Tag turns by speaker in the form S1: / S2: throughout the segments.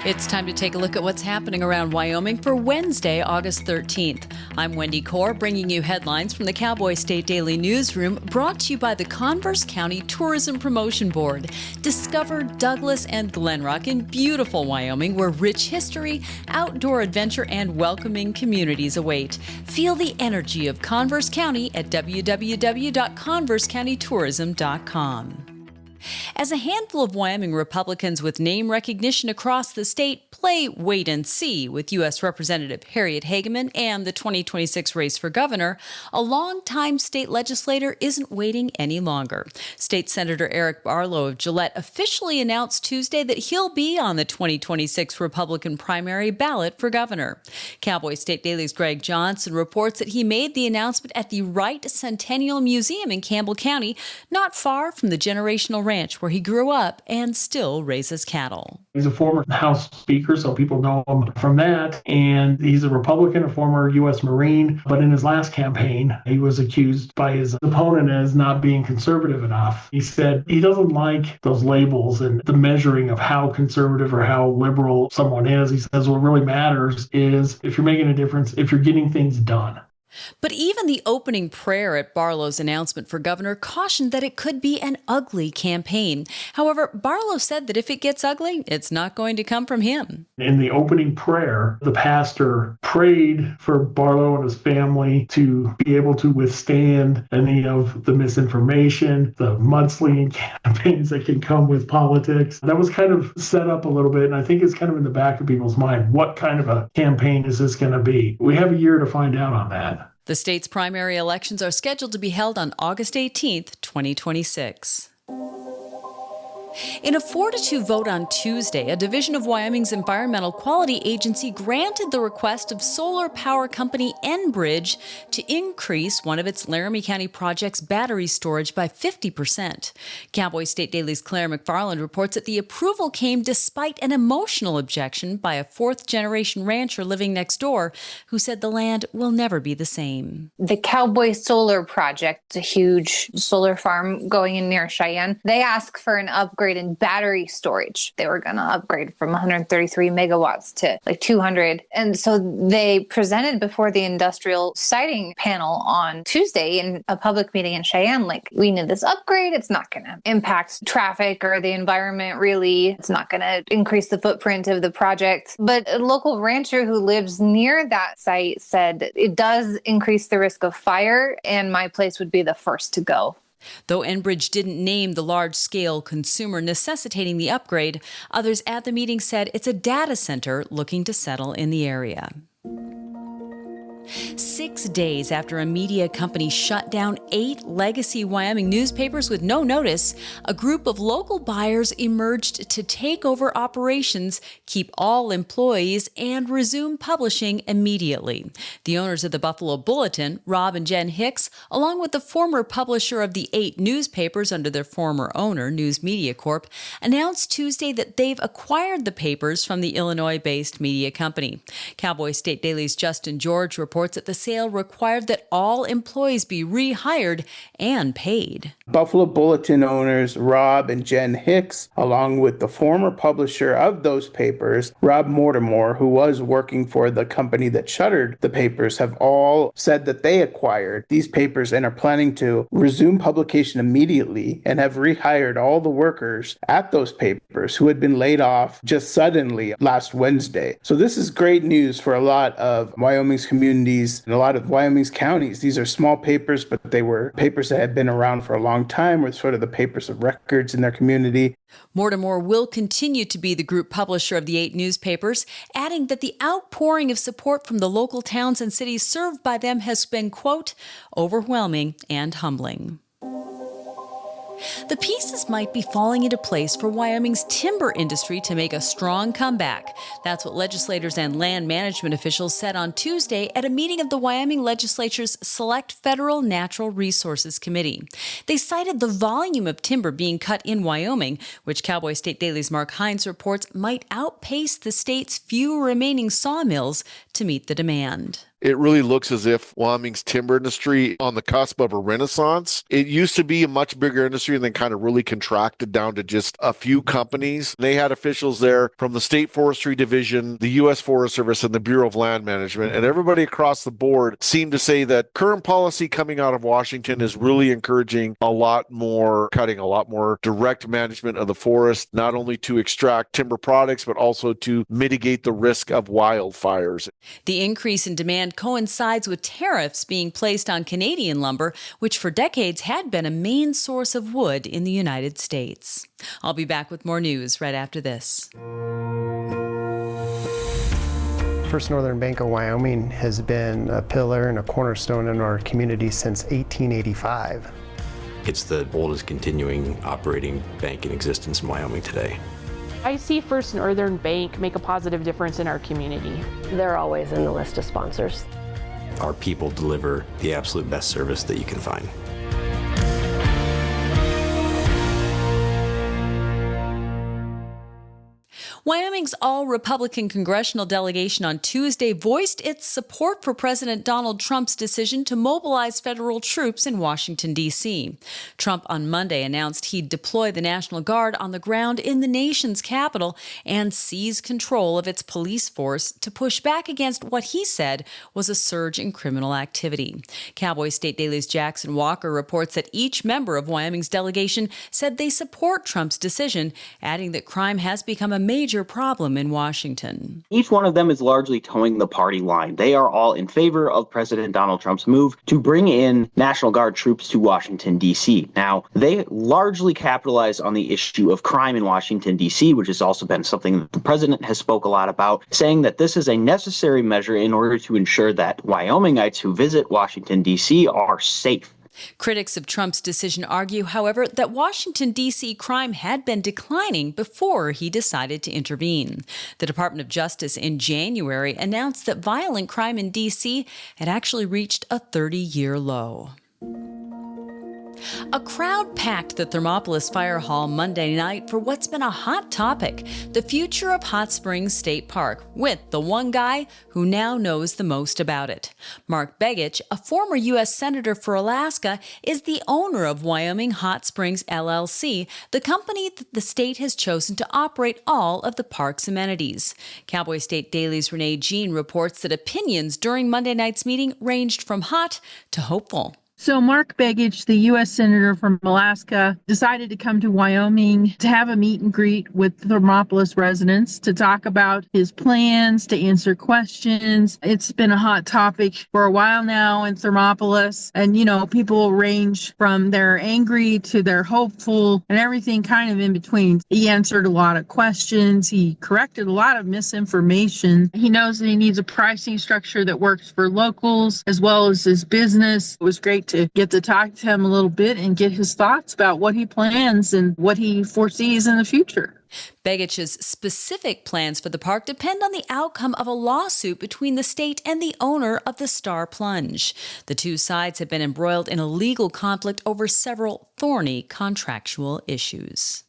S1: It's time to take a look at what's happening around Wyoming for Wednesday, August 13th. I'm Wendy Kaur, bringing you headlines from the Cowboy State Daily Newsroom, brought to you by the Converse County Tourism Promotion Board. Discover Douglas and Glenrock in beautiful Wyoming, where rich history, outdoor adventure, and welcoming communities await. Feel the energy of Converse County at www.conversecountytourism.com. As a handful of Wyoming Republicans with name recognition across the state play wait and see with U.S. Representative Harriet Hageman and the 2026 race for governor, a longtime state legislator isn't waiting any longer. State Senator Eric Barlo of Gillette officially announced Tuesday that he'll be on the 2026 Republican primary ballot for governor. Cowboy State Daily's Greg Johnson reports that he made the announcement at the Wright Centennial Museum in Campbell County, not far from the generational ranch where he grew up and still raises cattle.
S2: He's a former House Speaker, so people know him from that. And he's a Republican, a former U.S. Marine. But in his last campaign, he was accused by his opponent as not being conservative enough. He said he doesn't like those labels and the measuring of how conservative or how liberal someone is. He says what really matters is if you're making a difference, if you're getting things done.
S1: But even the opening prayer at Barlo's announcement for governor cautioned that it could be an ugly campaign. However, Barlo said that if it gets ugly, it's not going to come from him.
S2: In the opening prayer, the pastor prayed for Barlo and his family to be able to withstand any of the misinformation, the mudslinging campaigns that can come with politics. That was kind of set up a little bit, and I think it's kind of in the back of people's mind. What kind of a campaign is this going to be? We have a year to find out on that.
S1: The state's primary elections are scheduled to be held on August 18th, 2026. In a 4-2 vote on Tuesday, a division of Wyoming's Environmental Quality Agency granted the request of solar power company Nbridge to increase one of its Laramie County project's battery storage by 50%. Cowboy State Daily's Claire McFarland reports that the approval came despite an emotional objection by a fourth-generation rancher living next door who said the land will never be the same.
S3: The Cowboy Solar Project, a huge solar farm going in near Cheyenne, they asked for an upgrade in battery storage. They were going to upgrade from 133 megawatts to like 200. And so they presented before the industrial siting panel on Tuesday in a public meeting in Cheyenne, like, we need this upgrade. It's not going to impact traffic or the environment, really. It's not going to increase the footprint of the project. But a local rancher who lives near that site said it does increase the risk of fire, and my place would be the first to go.
S1: Though Nbridge didn't name the large-scale consumer necessitating the upgrade, others at the meeting said it's a data center looking to settle in the area. 6 days after a media company shut down 8 legacy Wyoming newspapers with no notice, a group of local buyers emerged to take over operations, keep all employees, and resume publishing immediately. The owners of the Buffalo Bulletin, Rob and Jen Hicks, along with the former publisher of the 8 newspapers under their former owner, News Media Corp., announced Tuesday that they've acquired the papers from the Illinois-based media company. Cowboy State Daily's Justin George reports that the sale required that all employees be rehired and paid.
S4: Buffalo Bulletin owners Rob and Jen Hicks, along with the former publisher of those papers, Rob Mortimer, who was working for the company that shuttered the papers, have all said that they acquired these papers and are planning to resume publication immediately and have rehired all the workers at those papers who had been laid off just suddenly last Wednesday. So this is great news for a lot of Wyoming's communities and a lot of Wyoming's counties. These are small papers, but they were papers that had been around for a long time, were sort of the papers of records in their community.
S1: Mortimer will continue to be the group publisher of the 8 newspapers, adding that the outpouring of support from the local towns and cities served by them has been, quote, overwhelming and humbling. The pieces might be falling into place for Wyoming's timber industry to make a strong comeback. That's what legislators and land management officials said on Tuesday at a meeting of the Wyoming legislature's Select Federal Natural Resources Committee. They cited the volume of timber being cut in Wyoming, which Cowboy State Daily's Mark Hines reports might outpace the state's few remaining sawmills to meet the demand.
S5: It really looks as if Wyoming's timber industry on the cusp of a renaissance. It used to be a much bigger industry and then kind of really contracted down to just a few companies. They had officials there from the State Forestry Division, the U.S. Forest Service, and the Bureau of Land Management. And everybody across the board seemed to say that current policy coming out of Washington is really encouraging a lot more cutting, a lot more direct management of the forest, not only to extract timber products, but also to mitigate the risk of wildfires.
S1: The increase in demand coincides with tariffs being placed on Canadian lumber, which for decades had been a main source of wood in the United States. I'll be back with more news right after this.
S6: First Northern Bank of Wyoming has been a pillar and a cornerstone in our community since 1885.
S7: It's the oldest continuing operating bank in existence in Wyoming today.
S8: I see First Northern Bank make a positive difference in our community.
S9: They're always in the list of sponsors.
S7: Our people deliver the absolute best service that you can find.
S1: Wyoming's all-Republican congressional delegation on Tuesday voiced its support for President Donald Trump's decision to mobilize federal troops in Washington, D.C. Trump on Monday announced he'd deploy the National Guard on the ground in the nation's capital and seize control of its police force to push back against what he said was a surge in criminal activity. Cowboy State Daily's Jackson Walker reports that each member of Wyoming's delegation said they support Trump's decision, adding that crime has become a major problem in Washington.
S10: Each one of them is largely towing the party line. They are all in favor of President Donald Trump's move to bring in National Guard troops to Washington, D.C. Now, they largely capitalize on the issue of crime in Washington, D.C., which has also been something that the president has spoke a lot about, saying that this is a necessary measure in order to ensure that Wyomingites who visit Washington, D.C. are safe.
S1: Critics of Trump's decision argue, however, that Washington, D.C. crime had been declining before he decided to intervene. The Department of Justice in January announced that violent crime in D.C. had actually reached a 30-year low. A crowd packed the Thermopolis Fire Hall Monday night for what's been a hot topic, the future of Hot Springs State Park, with the one guy who now knows the most about it. Mark Begich, a former U.S. Senator for Alaska, is the owner of Wyoming Hot Springs LLC, the company that the state has chosen to operate all of the park's amenities. Cowboy State Daily's Renee Jean reports that opinions during Monday night's meeting ranged from hot to hopeful.
S11: So Mark Begich, the U.S. Senator from Alaska, decided to come to Wyoming to have a meet and greet with Thermopolis residents to talk about his plans, to answer questions. It's been a hot topic for a while now in Thermopolis. And, you know, people range from they're angry to they're hopeful and everything kind of in between. He answered a lot of questions. He corrected a lot of misinformation. He knows that he needs a pricing structure that works for locals as well as his business. It was great to get to talk to him a little bit and get his thoughts about what he plans and what he foresees in the future.
S1: Begich's specific plans for the park depend on the outcome of a lawsuit between the state and the owner of the Star Plunge. The two sides have been embroiled in a legal conflict over several thorny contractual issues.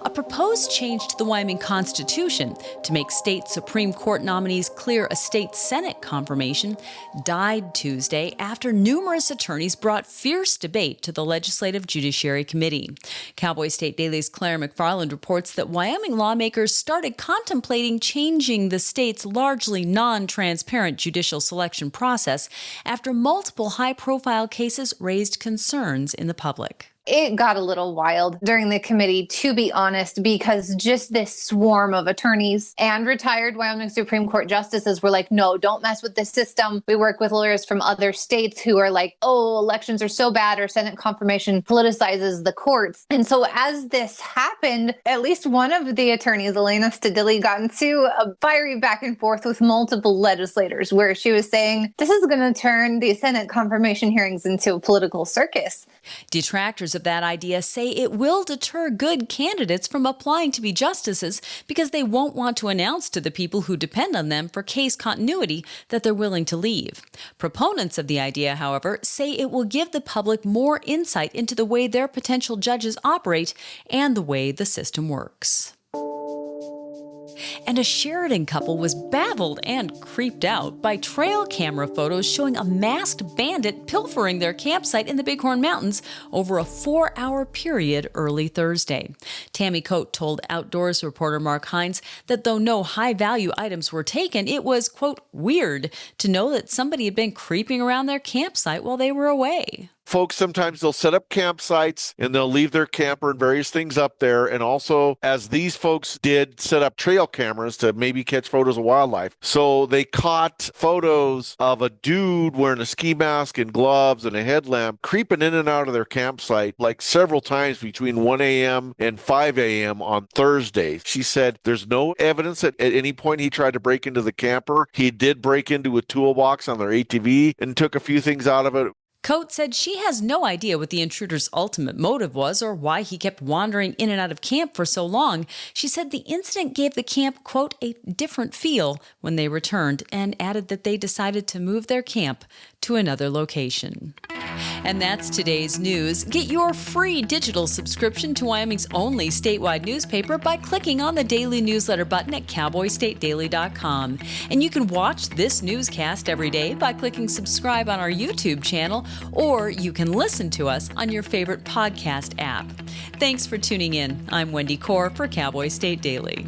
S1: A proposed change to the Wyoming Constitution to make state Supreme Court nominees clear a state Senate confirmation died Tuesday after numerous attorneys brought fierce debate to the Legislative Judiciary Committee. Cowboy State Daily's Claire McFarland reports that Wyoming lawmakers started contemplating changing the state's largely non-transparent judicial selection process after multiple high-profile cases raised concerns in the public.
S3: It got a little wild during the committee, to be honest, because just this swarm of attorneys and retired Wyoming Supreme Court justices were like, no, don't mess with the system. We work with lawyers from other states who are like, oh, elections are so bad, or Senate confirmation politicizes the courts. And so as this happened, at least one of the attorneys, Elena Stadilli, got into a fiery back and forth with multiple legislators where she was saying, this is going to turn the Senate confirmation hearings into a political circus.
S1: Detractors of that idea say it will deter good candidates from applying to be justices because they won't want to announce to the people who depend on them for case continuity that they're willing to leave. Proponents of the idea, however, say it will give the public more insight into the way their potential judges operate and the way the system works. And a Sheridan couple was baffled and creeped out by trail camera photos showing a masked bandit pilfering their campsite in the Bighorn Mountains over a 4-hour period early Thursday. Tammy Coate told Outdoors reporter Mark Hines that though no high-value items were taken, it was, quote, weird to know that somebody had been creeping around their campsite while they were away.
S5: Folks, sometimes they'll set up campsites and they'll leave their camper and various things up there. And also, as these folks did, set up trail cameras to maybe catch photos of wildlife. So they caught photos of a dude wearing a ski mask and gloves and a headlamp creeping in and out of their campsite like several times between 1 a.m. and 5 a.m. on Thursday. She said there's no evidence that at any point he tried to break into the camper. He did break into a toolbox on their ATV and took a few things out of it.
S1: Coate said she has no idea what the intruder's ultimate motive was or why he kept wandering in and out of camp for so long. She said the incident gave the camp, quote, a different feel when they returned, and added that they decided to move their camp to another location. And that's today's news. Get your free digital subscription to Wyoming's only statewide newspaper by clicking on the daily newsletter button at cowboystatedaily.com. And you can watch this newscast every day by clicking subscribe on our YouTube channel, or you can listen to us on your favorite podcast app. Thanks for tuning in. I'm Wendy Core for Cowboy State Daily.